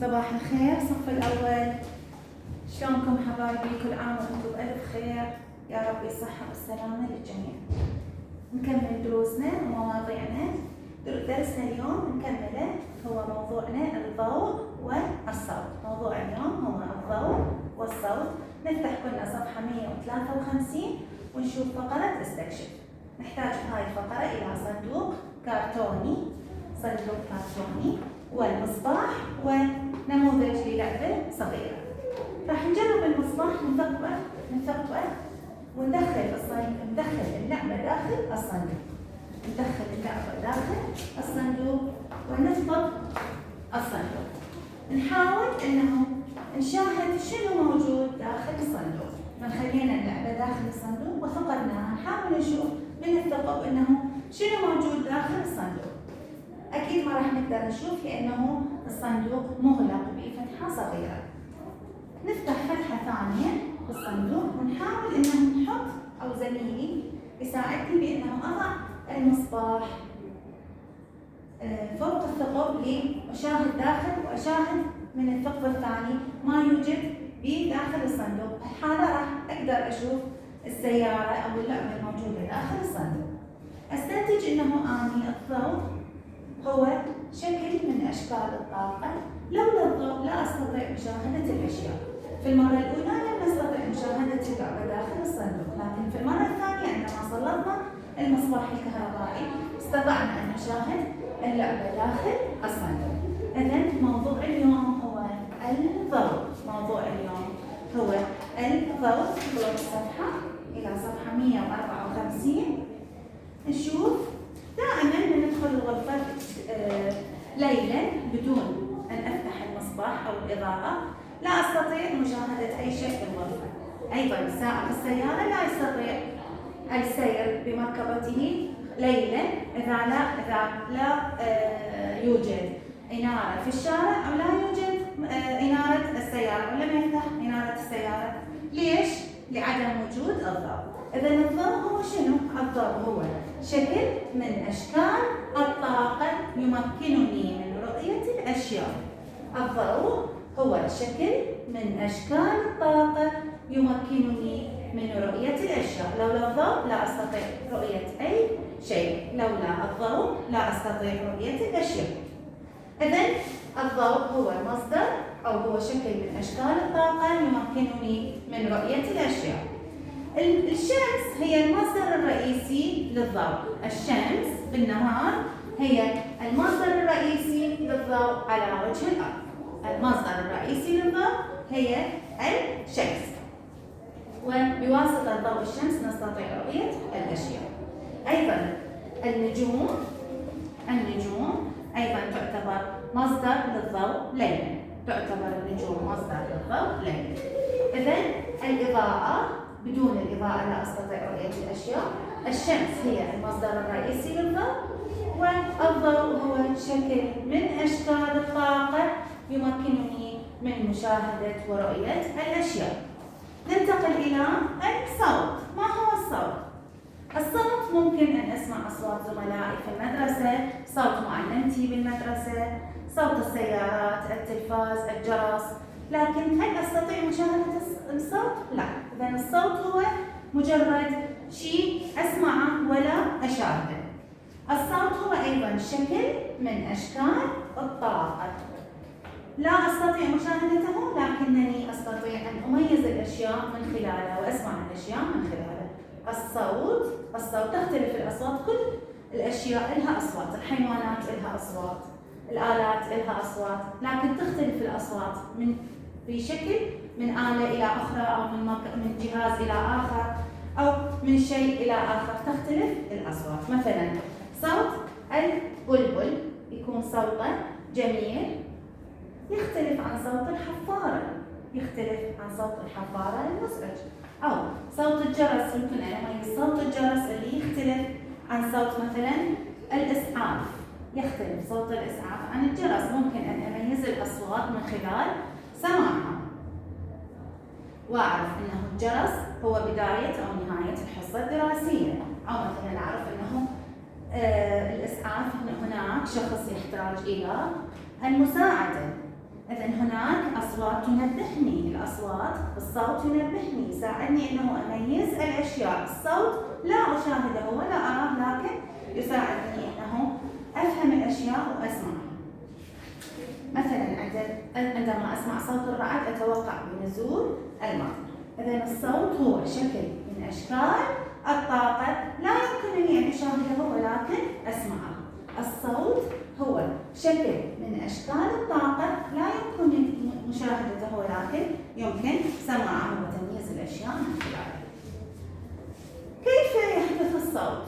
صباح الخير صف الأول، شلونكم حبايبي؟ كل عام وانتم بألف خير، يا رب الصحة والسلامة للجميع. نكمل دروسنا ومواضيعنا. درسنا اليوم نكمله هو موضوعنا الضوء والصوت. موضوع اليوم هو الضوء والصوت. نفتح كلنا صفحة 153 ونشوف فقرة استكشف. نحتاج بهاي الفقرة إلى صندوق كرتوني، والمصباح ونموذج للعبة صغيرة. راح نجرب المصباح نثقبه وندخل اللعبة داخل الصندوق. ندخل اللعبة داخل الصندوق ونثقب الصندوق. نحاول انه نشاهد شنو موجود داخل الصندوق. خلينا اللعبة داخل الصندوق وثقبناها، نحاول نشوف من الثقب انه شنو موجود داخل الصندوق. اكيد ما راح نقدر نشوف لانه الصندوق مغلق بفتحة صغيرة. نفتح فتحة ثانية بالصندوق ونحاول انه نحط، او زميلي يساعدني بانه اضع المصباح فوق الثقب لأشاهد داخل واشاهد من الثقب الثاني ما يوجد بداخل الصندوق. بهالحالة راح اقدر اشوف السيارة او اللعبة الموجودة داخل الصندوق. استنتج انه الضوء هو شكل من اشكال الطاقة. لولا الضوء لا استطيع مشاهدة الاشياء. في المرة الأولى لم نستطع مشاهدة اللعبة داخل الصندوق، لكن في المرة الثانية عندما سلطنا المصباح الكهربائي استطعنا أن نشاهد اللعبة داخل الصندوق. إذن موضوع اليوم هو الضوء. موضوع اليوم هو الضوء. نقلب الصفحة إلى صفحة 154. نشوف دائما من ندخل الغرفة ليلا بدون أن أفتح المصباح أو الإضاءة لا أستطيع مشاهدة أي شيء في الغرفة. أيضا سائق السيارة لا يستطيع السير بمركبته ليلا إذا لا يوجد إنارة في الشارع أو لا يوجد إنارة السيارة أو لم يفتح إنارة السيارة. ليش؟ لعدم وجود الضوء. إذا الضوء هو شنو؟ الضوء هو شكل من أشكال الطاقة يمكنني من رؤية الأشياء. الضوء هو شكل من أشكال الطاقة يمكنني من رؤية الأشياء. لولا الضوء لا أستطيع رؤية أي شيء. لولا الضوء لا أستطيع رؤية الأشياء. إذن الضوء هو مصدر أو هو شكل من أشكال الطاقة يمكنني من رؤية الأشياء. الشمس هي المصدر الرئيسي للضوء. الشمس بالنهار هي المصدر الرئيسي للضوء على وجه الأرض. المصدر الرئيسي للضوء هي الشمس، وبواسطة ضوء الشمس نستطيع رؤية الأشياء. أيضا النجوم أيضا تعتبر مصدر للضوء ليلا. تعتبر النجوم مصدر للضوء ليلا. إذن الإضاءة، بدون الإضاءة لا أستطيع رؤية الأشياء. الشمس هي المصدر الرئيسي للضوء، والضوء هو شكل من أشكال الطاقة يمكنني من مشاهدة ورؤية الأشياء. ننتقل إلى الصوت. ما هو الصوت؟ الصوت ممكن أن أسمع أصوات زملائي في المدرسة، صوت معلمتي بالمدرسة، صوت السيارات، التلفاز، الجرس. لكن هل أستطيع مشاهدة الصوت؟ لا. إذن الصوت هو مجرد شيء أسمعه ولا أشاهده. الصوت هو أيضا شكل من أشكال الطاقة. لا أستطيع مشاهدته لكنني أستطيع أن أميز الأشياء من خلاله وأسمع الأشياء من خلاله. الصوت تختلف الأصوات. كل الأشياء لها أصوات. الحيوانات لها أصوات، الآلات لها أصوات، لكن تختلف الأصوات في شكل من آلة إلى أخرى أو من جهاز إلى آخر أو من شيء إلى آخر. تختلف الأصوات. مثلا صوت البلبل يكون صوته جميل، يختلف عن صوت الحفارة، يختلف عن صوت الحفارة المزعج. أو صوت الجرس يمكن أن أميز صوت الجرس اللي يختلف عن صوت مثلا الإسعاف. يختلف صوت الإسعاف عن الجرس. ممكن أن أميز الأصوات من خلال سماعها، وأعرف أنه الجرس هو بداية أو نهاية الحصة الدراسية. أو مثلا أعرف أنه الإسعاف هناك شخص يحتاج إلى المساعدة. إذن هناك أصوات تنبهني، الأصوات الصوت ينبهني، يساعدني أنه أميز الأشياء، الصوت لا أشاهده ولا أراه لكن يساعدني أنه أفهم الأشياء وأسمعها. مثلا عندما أسمع صوت الرعد أتوقع بنزول المطر. إذن الصوت هو شكل من أشكال الطاقة لا يمكنني أن أشاهده ولكن أسمعه. الصوت هو شكل من أشكال الطاقة لا يمكن مشاهدته ولكن يمكن سماعه وتمييز الأشياء من خلاله. كيف يحدث الصوت؟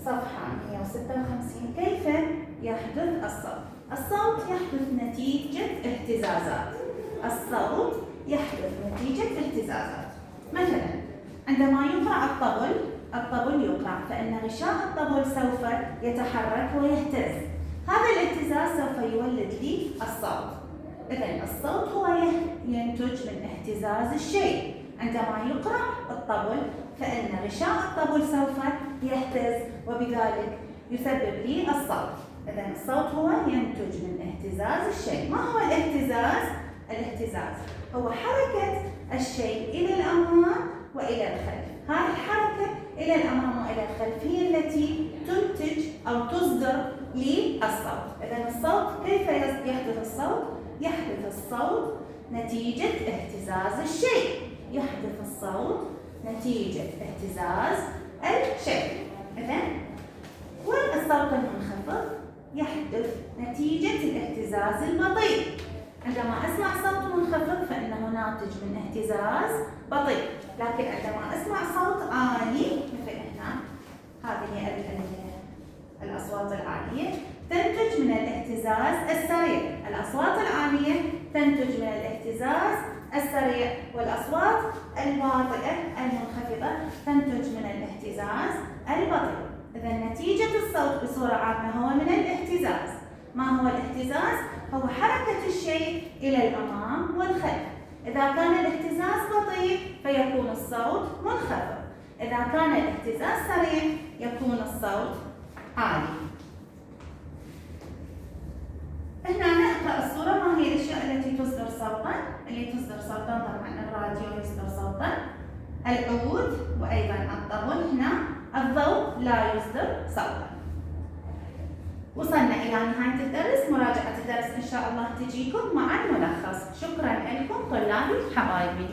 صفحة 156. كيف يحدث الصوت؟ الصوت يحدث نتيجة اهتزازات. الصوت يحدث نتيجة اهتزازات. مثلا عندما يقرأ الطبل يقرأ، فإن غشاء الطبل سوف يتحرك ويهتز. هذا الاهتزاز سوف يولد لي الصوت. إذن الصوت هو ينتج من اهتزاز الشيء. عندما يقرأ الطبل فإن غشاء الطبل سوف يهتز وبذلك يسبب لي الصوت. إذن الصوت هو ينتج من اهتزاز الشيء. ما هو الاهتزاز؟ الاهتزاز هو حركة الشيء إلى الأمام وإلى الخلف. هذه الحركة إلى الأمام وإلى الخلف هي التي تنتج أو تصدر للصوت. إذن الصوت كيف يحدث الصوت؟ يحدث الصوت نتيجة اهتزاز الشيء. يحدث الصوت نتيجة اهتزاز الشيء. إذن والصوت المنخفض يحدث نتيجة الاهتزاز البطيء. عندما أسمع صوت منخفض فإنه ناتج من اهتزاز بطيء، لكن عندما أسمع صوت عالي مثل هنا، هذه الأصوات العالية تنتج من الاهتزاز السريع. الأصوات العالية تنتج من الاهتزاز السريع، والأصوات الباطئة المنخفضة تنتج من الاهتزاز البطيء. إذن نتيجة الصوت بصورة عامة هو من الاهتزاز. ما هو الاهتزاز؟ هو حركة الشيء إلى الأمام والخلف. إذا كان الاهتزاز بطيء فيكون الصوت منخفض. إذا كان الاهتزاز سريع يكون الصوت عالي. هنا نقرأ الصورة. ما هي الأشياء التي تصدر صوتا؟ اللي تصدر صوتا طبعا الراديو يصدر صوتا، العود وأيضا الطبل. هنا الضوء لا يصدر صوتا. وصلنا إلى نهاية الدرس. مراجعة الدرس إن شاء الله تجيكم مع الملخص. شكرا لكم طلابي حبايبي.